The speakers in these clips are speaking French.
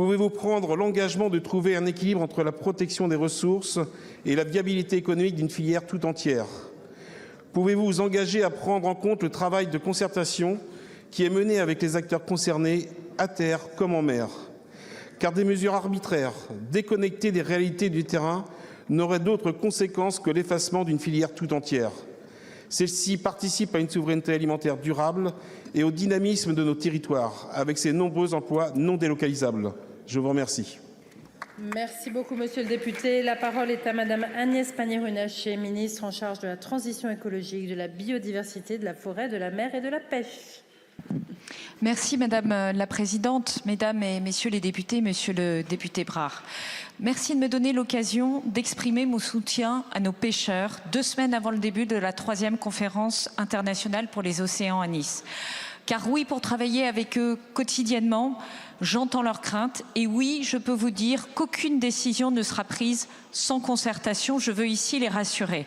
Pouvez-vous prendre l'engagement de trouver un équilibre entre la protection des ressources et la viabilité économique d'une filière tout entière? Pouvez-vous vous engager à prendre en compte le travail de concertation qui est mené avec les acteurs concernés, à terre comme en mer? Car des mesures arbitraires, déconnectées des réalités du terrain, n'auraient d'autres conséquences que l'effacement d'une filière tout entière. Celle-ci participe à une souveraineté alimentaire durable et au dynamisme de nos territoires, avec ses nombreux emplois non délocalisables. Je vous remercie. Merci beaucoup, monsieur le député. La parole est à madame Agnès Pannier-Runacher, ministre en charge de la transition écologique, de la biodiversité, de la forêt, de la mer et de la pêche. Merci Madame la Présidente, Mesdames et Messieurs les députés, Monsieur le député Brard. Merci de me donner l'occasion d'exprimer mon soutien à nos pêcheurs 2 semaines avant le début de la 3e conférence internationale pour les océans à Nice. Car oui, pour travailler avec eux quotidiennement, j'entends leurs craintes et oui, je peux vous dire qu'aucune décision ne sera prise sans concertation. Je veux ici les rassurer.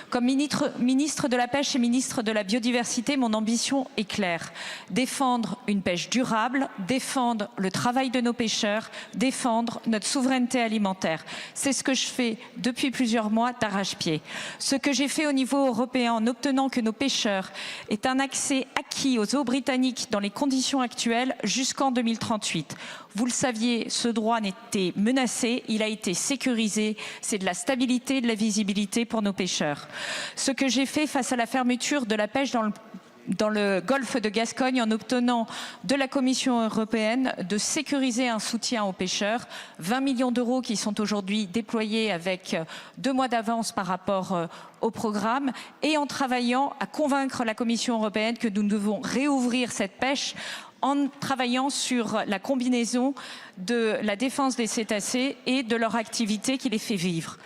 Comme ministre de la Pêche et ministre de la Biodiversité, mon ambition est claire. Défendre une pêche durable, défendre le travail de nos pêcheurs, défendre notre souveraineté alimentaire. C'est ce que je fais depuis plusieurs mois d'arrache-pied. Ce que j'ai fait au niveau européen en obtenant que nos pêcheurs aient un accès acquis aux eaux britanniques dans les conditions actuelles jusqu'en 2038. Vous le saviez, ce droit n'était menacé, il a été sécurisé. C'est de la stabilité, de la visibilité pour nos pêcheurs. Ce que j'ai fait face à la fermeture de la pêche dans le golfe de Gascogne en obtenant de la Commission européenne de sécuriser un soutien aux pêcheurs, 20 millions d'euros qui sont aujourd'hui déployés avec 2 mois d'avance par rapport au programme et en travaillant à convaincre la Commission européenne que nous devons réouvrir cette pêche en travaillant sur la combinaison de la défense des cétacés et de leur activité qui les fait vivre.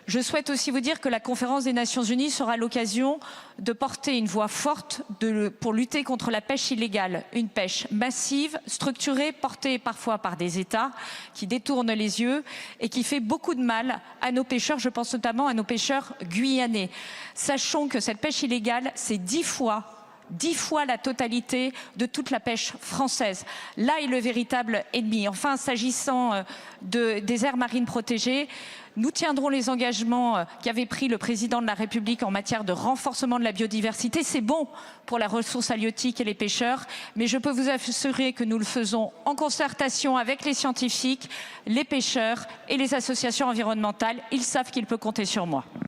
Je souhaite aussi vous dire que la conférence des Nations Unies sera l'occasion de porter une voix forte pour lutter contre la pêche illégale. Une pêche massive, structurée, portée parfois par des États qui détournent les yeux et qui fait beaucoup de mal à nos pêcheurs. Je pense notamment à nos pêcheurs guyanais. Sachons que cette pêche illégale, c'est 10 fois la totalité de toute la pêche française. Là est le véritable ennemi. Enfin, s'agissant des aires marines protégées, nous tiendrons les engagements qu'avait pris le président de la République en matière de renforcement de la biodiversité. C'est bon pour la ressource halieutique et les pêcheurs, mais je peux vous assurer que nous le faisons en concertation avec les scientifiques, les pêcheurs et les associations environnementales. Ils savent qu'ils peuvent compter sur moi.